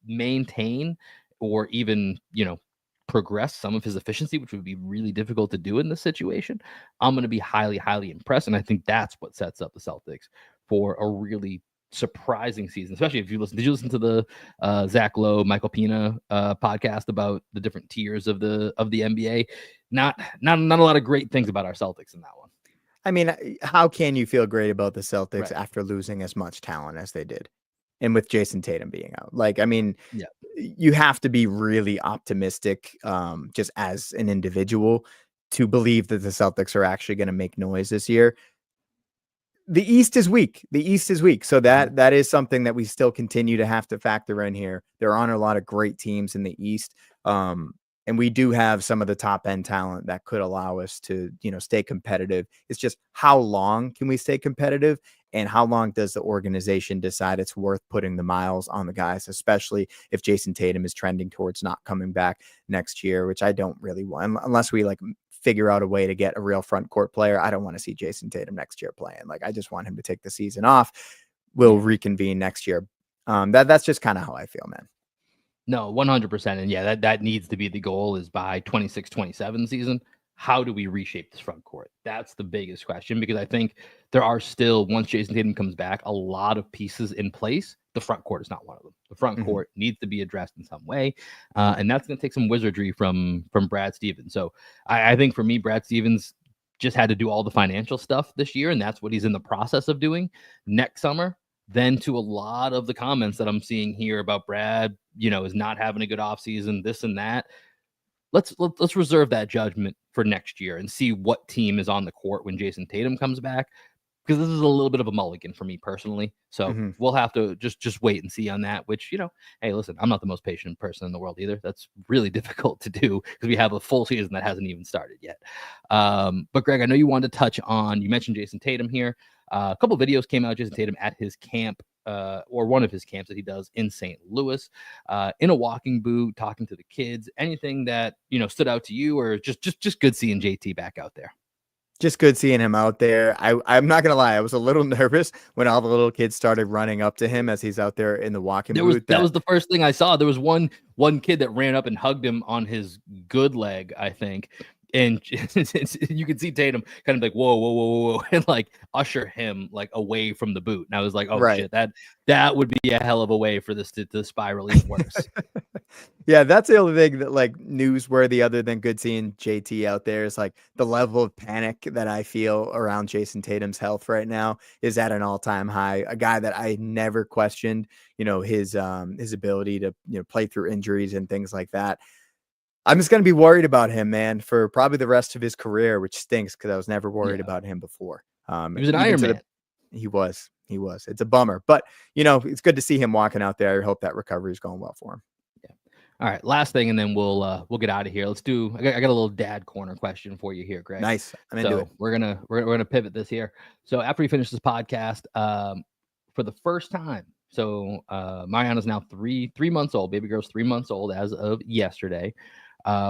S1: maintain or even progress some of his efficiency, which would be really difficult to do in this situation, I'm going to be highly, highly impressed. And I think that's what sets up the Celtics for a really surprising season, especially if you listen. Did you listen to the Zach Lowe, Michael Pina podcast about the different tiers of the NBA? Not a lot of great things about our Celtics in that one.
S2: I mean, how can you feel great about the Celtics after losing as much talent as they did? And with Jason Tatum being out, like, I mean, you have to be really optimistic just as an individual to believe that the Celtics are actually going to make noise this year. The East is weak. So that is something that we still continue to have to factor in here. There aren't a lot of great teams in the East. And we do have some of the top end talent that could allow us to, stay competitive. It's just, how long can we stay competitive? And how long does the organization decide it's worth putting the miles on the guys, especially if Jason Tatum is trending towards not coming back next year, which I don't really want, unless we figure out a way to get a real front court player. I don't want to see Jason Tatum next year playing. I just want him to take the season off. We'll reconvene next year. That's just kind of how I feel, man.
S1: No, 100%. And yeah, that needs to be the goal, is by 26-27 season. How do we reshape this front court? That's the biggest question, because I think there are still, once Jason Tatum comes back, a lot of pieces in place. The front court is not one of them. The front court needs to be addressed in some way. And that's going to take some wizardry from Brad Stevens. So I think for me, Brad Stevens just had to do all the financial stuff this year, and that's what he's in the process of doing next summer. Then to a lot of the comments that I'm seeing here about Brad, is not having a good offseason, this and that. Let's reserve that judgment for next year and see what team is on the court when Jason Tatum comes back, because this is a little bit of a mulligan for me personally. So we'll have to just wait and see on that, which, hey, listen, I'm not the most patient person in the world either. That's really difficult to do because we have a full season that hasn't even started yet. But Greg, I know you wanted to touch on, you mentioned Jason Tatum here. A couple of videos came out, Jason Tatum at his camp, or one of his camps that he does in St. Louis, in a walking boot, talking to the kids. Anything that, stood out to you, or just good seeing JT back out there?
S2: Just good seeing him out there. I'm not going to lie. I was a little nervous when all the little kids started running up to him as he's out there in the walking boot.
S1: That was the first thing I saw. There was one kid that ran up and hugged him on his good leg, I think. And you could see Tatum kind of whoa, and usher him away from the boot. And I was like, oh shit, that would be a hell of a way for this to spiral even worse.
S2: Yeah, that's the only thing that like newsworthy other than good seeing JT out there is like the level of panic that I feel around Jason Tatum's health right now is at an all-time high. A guy that I never questioned, his ability to, play through injuries and things like that. I'm just gonna be worried about him, man, for probably the rest of his career, which stinks because I was never worried
S1: Yeah,
S2: about him before.
S1: he was an
S2: Even
S1: Iron
S2: to the
S1: Man.
S2: he was. He was. It's a bummer, but it's good to see him walking out there. I hope that recovery is going well for him.
S1: All right, last thing, and then we'll get out of here. Let's do. I got a little dad corner question for you here, Greg.
S2: Nice. I'm into it.
S1: So we're gonna pivot this here. So after we finish this podcast, for the first time, so Mariana's now three months old. Baby girl's 3 months old as of yesterday.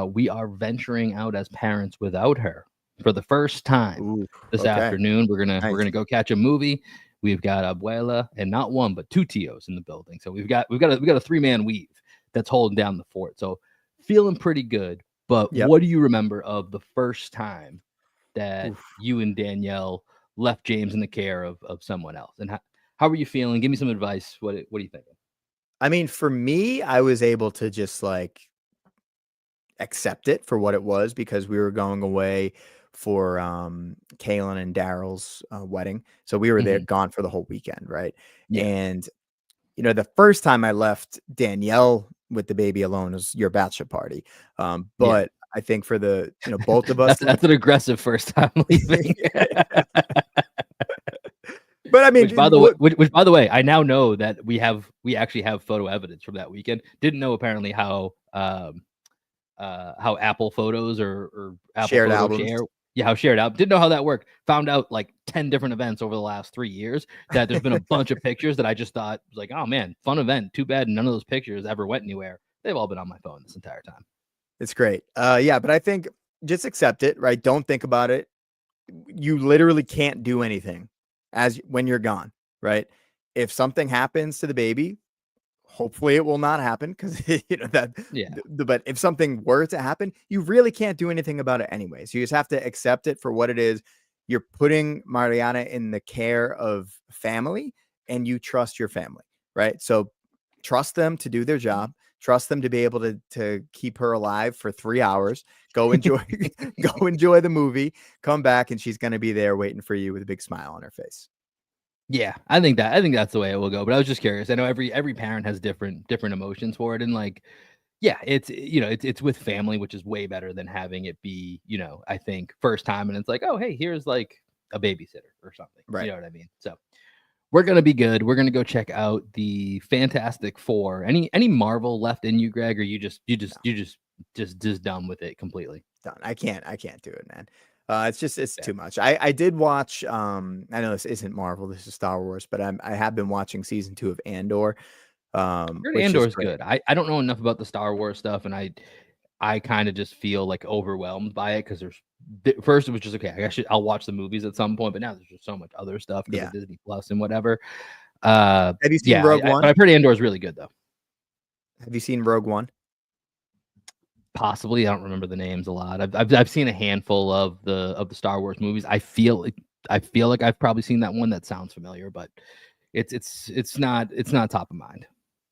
S1: We are venturing out as parents without her for the first time
S2: Ooh,
S1: this
S2: okay.
S1: afternoon. We're
S2: Nice.
S1: gonna go catch a movie. We've got Abuela and not one but two Tios in the building. So we've got a 3-man weave that's holding down the fort. So feeling pretty good. But
S2: Yep.
S1: what do you remember of the first time that
S2: Oof.
S1: you and Danielle left James in the care of someone else? And how were you feeling? Give me some advice. What are you thinking?
S2: I mean, for me, I was able to just like accept it for what it was because we were going away for Kaylin and Daryl's wedding. So we were there
S1: Mhm.
S2: gone for the whole weekend, right?
S1: Yeah.
S2: And the first time I left Danielle with the baby alone was your bachelor party.
S1: Yeah.
S2: But I think for the, both of us,
S1: That's an aggressive first time leaving.
S2: but I mean,
S1: Which by the way, I now know that we actually have photo evidence from that weekend. Didn't know apparently how Apple Photos or Apple
S2: shared
S1: Photo
S2: albums.
S1: Share, yeah, how shared out. Didn't know how that worked. Found out like 10 different events over the last 3 years that there's been a bunch of pictures that I just thought was like, oh man, fun event. Too bad none of those pictures ever went anywhere. They've all been on my phone this entire time.
S2: It's great. Yeah, but I think just accept it, right? Don't think about it. You literally can't do anything as when you're gone, right? If something happens to the baby, hopefully it will not happen because that.
S1: Yeah.
S2: But if something were to happen, you really can't do anything about it anyways. You just have to accept it for what it is. You're putting Mariana in the care of family, and you trust your family, right? So trust them to do their job. Trust them to be able to keep her alive for 3 hours. Go enjoy go enjoy the movie. Come back, and she's gonna be there waiting for you with a big smile on her face.
S1: Yeah, I think that's the way it will go. But I was just curious. I know every parent has different emotions for it, and like, yeah, it's with family, which is way better than having it be, I think first time, and it's like, oh hey, here's like a babysitter or something. You
S2: Right.
S1: know what I mean? So we're gonna be good. We're gonna go check out the Fantastic Four. Any Marvel left in you, Greg, or you just done with it completely?
S2: Done. I can't do it, man. It's
S1: Yeah.
S2: too much. I did watch I know this isn't Marvel, this is Star Wars, but I have been watching season 2 of Andor,
S1: Heard
S2: which is
S1: Andor's
S2: great.
S1: good. I don't know enough about the Star Wars stuff, and I kind of just feel like overwhelmed by it because first it was just okay. I'll watch the movies at some point, but now there's just so much other stuff because
S2: Yeah.
S1: of Disney Plus and whatever.
S2: Have you seen
S1: Yeah,
S2: Rogue
S1: but
S2: One?
S1: I've heard Andor's really good though.
S2: Have you seen Rogue One?
S1: Possibly, I don't remember the names a lot. I've seen a handful of the Star Wars movies. I feel like I've probably seen that one. That sounds familiar, but it's not top of mind.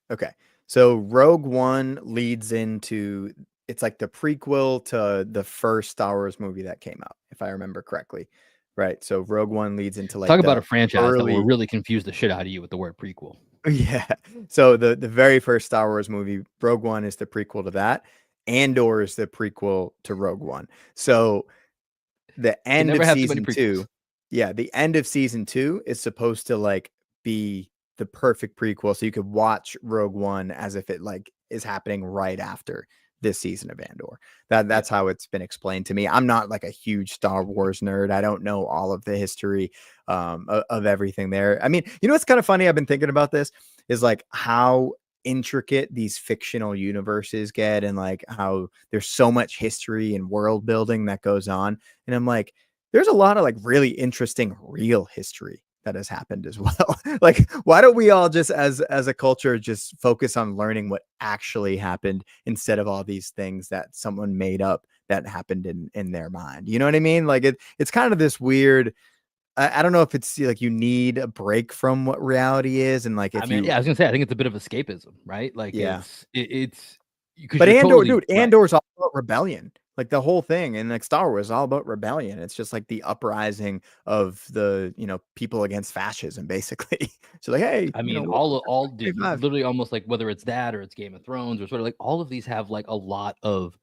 S2: Okay. So Rogue One leads into it's like the prequel to the first Star Wars movie that came out, if I remember correctly. Right. So Rogue One leads into like
S1: Talk about a
S2: the
S1: franchise that will
S2: early.
S1: really confuse the shit out of you with the word prequel.
S2: Yeah. So the very first Star Wars movie, Rogue One, is the prequel to that. Andor is the prequel to Rogue One. So the
S1: Can
S2: end
S1: never
S2: of
S1: have too many
S2: season
S1: prequels.
S2: 2, yeah, the end of season 2 is supposed to like be the perfect prequel so you could watch Rogue One as if it like is happening right after this season of Andor.
S1: Yeah.
S2: That's how it's been explained to me. I'm not like a huge Star Wars nerd. I don't know all of the history of everything there. I mean, what's kind of funny? I've been thinking about this is like how intricate these fictional universes get and like how there's so much history and world building that goes on. And I'm like, there's a lot of like really interesting real history that has happened as well. Like, why don't we all just as a culture just focus on learning what actually happened instead of all these things that someone made up that happened in their mind? You know what I mean? Like it's kind of this weird. I don't know if it's like you need a break from what reality is, and like
S1: I
S2: if
S1: mean,
S2: you,
S1: yeah, I was gonna say I think it's a bit of escapism, right? Like
S2: yeah,
S1: it's because
S2: But
S1: you're
S2: Andor,
S1: totally
S2: dude,
S1: right.
S2: Andor's all about rebellion. Like the whole thing, and like Star Wars is all about rebellion. It's just like the uprising of the people against fascism, basically. So like, hey,
S1: I mean,
S2: welcome to
S1: all dude,
S2: 2025.
S1: literally almost like whether it's that or it's Game of Thrones or sort of like all of these have like a lot of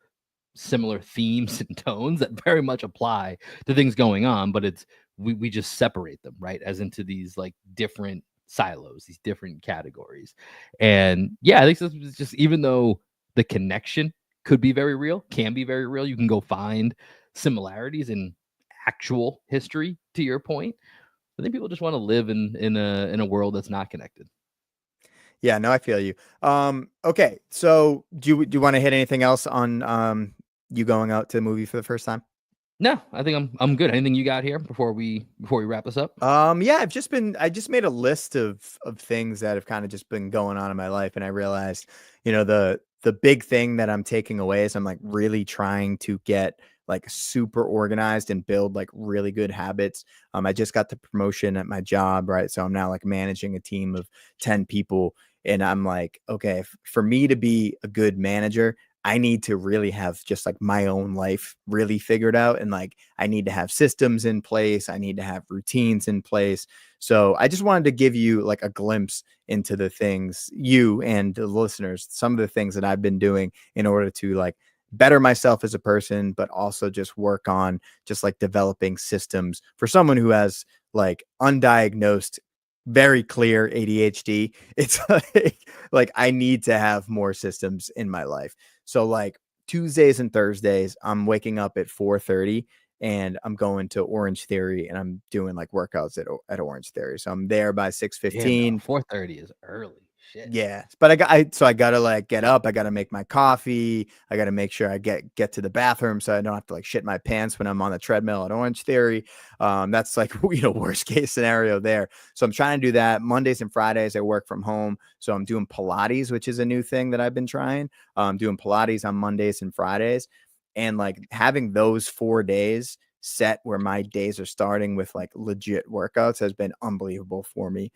S1: similar themes and tones that very much apply to things going on, but it's we just separate them, right? As into these like different silos, these different categories. And yeah, I think this is just even though the connection could be very real, can be very real, you can go find similarities in actual history to your point. I think people just want to live in a world that's not connected.
S2: Yeah, no, I feel you. Okay, so do you want to hit anything else on you going out to the movie for the first time?
S1: No, I think I'm good. Anything you got here before we wrap this up?
S2: Yeah, I just made a list of things that have kind of just been going on in my life, and I realized, the big thing that I'm taking away is I'm like really trying to get like super organized and build like really good habits. I just got the promotion at my job, right? So I'm now like managing a team of 10 people, and I'm like, okay, for me to be a good manager, I need to really have just like my own life really figured out. And like, I need to have systems in place. I need to have routines in place. So I just wanted to give you like a glimpse into the things you and the listeners, some of the things that I've been doing in order to like better myself as a person, but also just work on just like developing systems for someone who has like undiagnosed, very clear ADHD. It's like I need to have more systems in my life. So like Tuesdays and Thursdays, I'm waking up at 4:30 and I'm going to Orange Theory and I'm doing like workouts at Orange Theory. So I'm there by
S1: Damn, no,
S2: 6:15.
S1: 4:30 is early. Shit.
S2: Yeah, but I gotta like get up. I gotta make my coffee. I gotta make sure I get to the bathroom so I don't have to like shit my pants when I'm on the treadmill at Orange Theory. That's like worst case scenario there. So I'm trying to do that. Mondays and Fridays I work from home, so I'm doing Pilates, which is a new thing that I've been trying. Doing Pilates on Mondays and Fridays, and like having those 4 days set where my days are starting with like legit workouts has been unbelievable for me.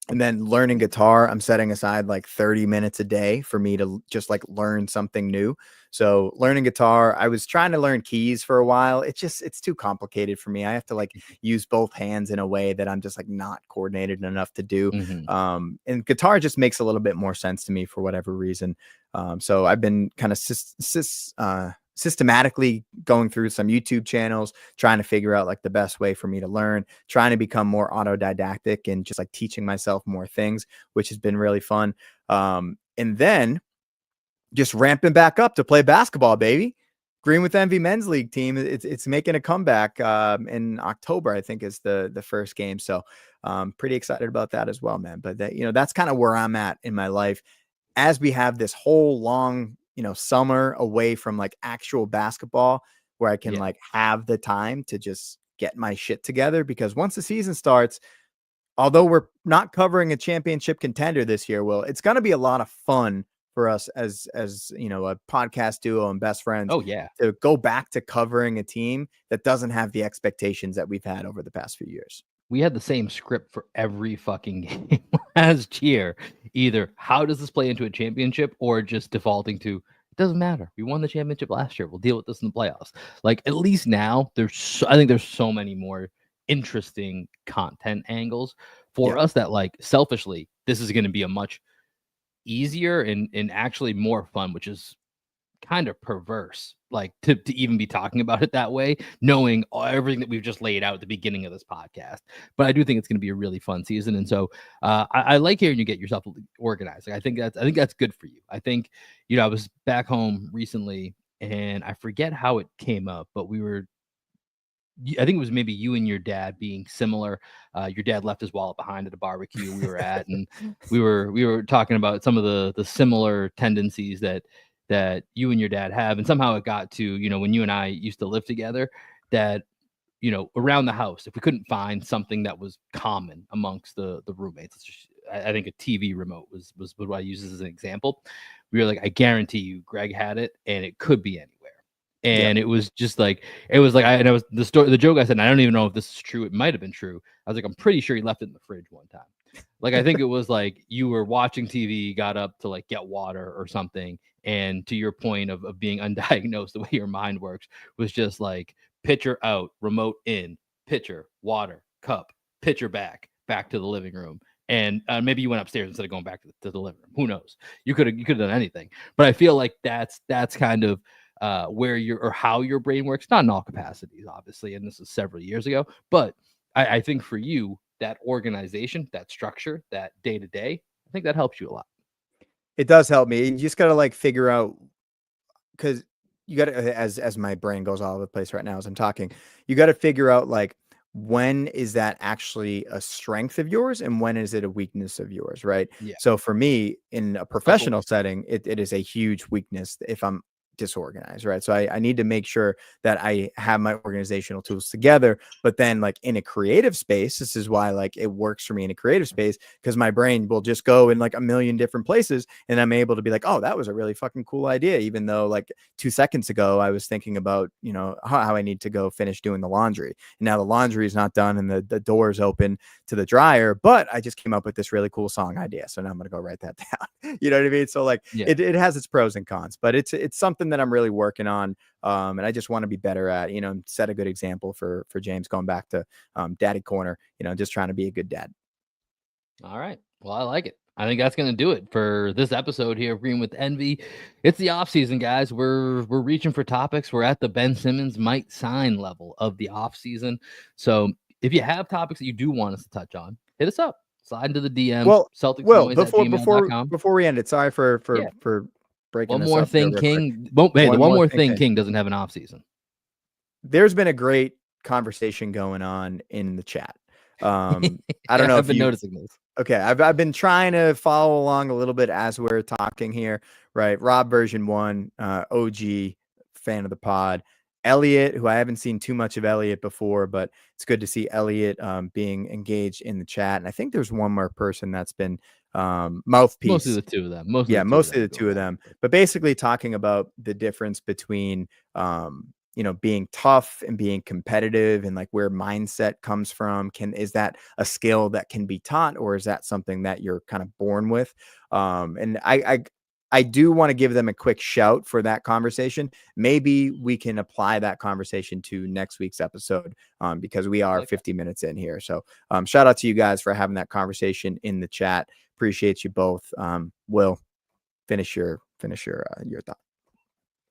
S2: And then learning guitar, I'm setting aside like 30 minutes a day for me to just like learn something new. So learning guitar, I was trying to learn keys for a while. It's too complicated for me. I have to like use both hands in a way that I'm just like not coordinated enough to do.
S1: Mhm.
S2: And guitar just makes a little bit more sense to me for whatever reason. So I've been kind of systematically going through some YouTube channels, trying to figure out like the best way for me to learn, trying to become more autodidactic and just like teaching myself more things, which has been really fun. And then just ramping back up to play basketball, baby. Green with Envy men's league team. It's making a comeback in October, I think is the first game. So pretty excited about that as well, man. But that's kind of where I'm at in my life as we have this whole long, summer away from like actual basketball where I can
S1: Yeah.
S2: like have the time to just get my shit together. Because once the season starts, although we're not covering a championship contender this year, Will, it's going to be a lot of fun for us as a podcast duo and best friends
S1: Oh, yeah.
S2: to go back to covering a team that doesn't have the expectations that we've had over the past few years.
S1: We had the same script for every fucking game last year. Either how does this play into a championship or just defaulting to it doesn't matter. We won the championship last year. We'll deal with this in the playoffs. Like at least now I think there's so many more interesting content angles
S2: Yeah.
S1: for us that like selfishly this is going to be a much easier and actually more fun, which is kind of perverse, like to even be talking about it that way, knowing everything that we've just laid out at the beginning of this podcast. But I do think it's going to be a really fun season, and so I like hearing you get yourself organized. Like, I think that's good for you. I think I was back home recently, and I forget how it came up, but I think it was maybe you and your dad being similar. Your dad left his wallet behind at a barbecue we were at, and we were talking about some of the similar tendencies that you and your dad have, and somehow it got to when you and I used to live together that around the house if we couldn't find something that was common amongst the roommates. It's just, I think a TV remote was what I use as an example. We were like, I guarantee you, Greg had it, and it could be anywhere.
S2: Yep.
S1: And it was just like and I was the joke I said, and I don't even know if this is true. It might have been true. I was like, I'm pretty sure he left it in the fridge one time. Like, I think it was like you were watching TV, got up to like get water or something. And to your point of being undiagnosed, the way your mind works was just like pitcher out, remote in, pitcher, water, cup, pitcher back to the living room. And maybe you went upstairs instead of going back to the living room. Who knows? You could have done anything. But I feel like that's kind of where your or how your brain works. Not in all capacities, obviously, and this is several years ago. But I think for you, that organization, that structure, that day to day, I think that helps you a lot.
S2: It does help me. You just gotta like figure out because you got to as my brain goes all over the place right now as I'm talking, you got to figure out like when is that actually a strength of yours and when is it a weakness of yours, right?
S1: Yeah.
S2: So for me, in a
S1: Couple
S2: professional setting, it is a huge weakness if I'm disorganized, right? So I need to make sure that I have my organizational tools together. But then like in a creative space, this is why like it works for me in a creative space, because my brain will just go in like a million different places and I'm able to be like, oh, that was a really fucking cool idea, even though like 2 seconds ago I was thinking about, you know, how I need to go finish doing the laundry, and now the laundry is not done and the door is open to the dryer, but I just came up with this really cool song idea, so now I'm gonna go write that down. You know what I mean? So like
S1: Yeah.
S2: it has its pros and cons, but it's something that I'm really working on, and I just want to be better at, you know, set a good example for James, going back to daddy corner, you know, just trying to be a good dad.
S1: All right. Well, I like it. I think that's going to do it for this episode here of Green with Envy. It's the off season, guys. We're reaching for topics. We're at the Ben Simmons might sign level of the off season. So if you have topics that you do want us to touch on, hit us up. Slide into the DMs.
S2: Well, Will,
S1: Celticsnoise at gmail.com.
S2: before we end it, sorry for
S1: Yeah.
S2: breaking
S1: One
S2: this
S1: more
S2: up here
S1: thing,
S2: real quick.
S1: King. Well, hey, the one more thing,
S2: King.
S1: King doesn't have an off season.
S2: There's been a great conversation going on in the chat. I don't know
S1: I've
S2: if
S1: been
S2: you
S1: noticing this.
S2: Okay, I've been trying to follow along a little bit as we're talking here, right? Rob version 1, OG fan of the pod. Elliot, who I haven't seen too much of Elliot before, but it's good to see Elliot being engaged in the chat. And I think there's one more person that's been mouthpiece.
S1: Mostly the two of them.
S2: Mostly the two of them. But basically talking about the difference between you know, being tough and being competitive and like where mindset comes from. Is that a skill that can be taught, or is that something that you're kind of born with? And I do want to give them a quick shout for that conversation. Maybe we can apply that conversation to next week's episode, because we are 50 minutes in here. So shout out to you guys for having that conversation in the chat. Appreciate you both. Will, finish your thought.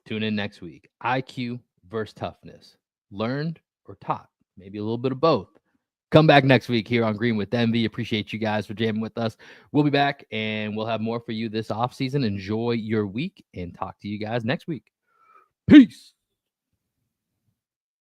S1: Tune in next week. IQ versus toughness. Learned or taught? Maybe a little bit of both. Come back next week here on Green with Envy. Appreciate you guys for jamming with us. We'll be back and we'll have more for you this off season. Enjoy your week and talk to you guys next week. Peace.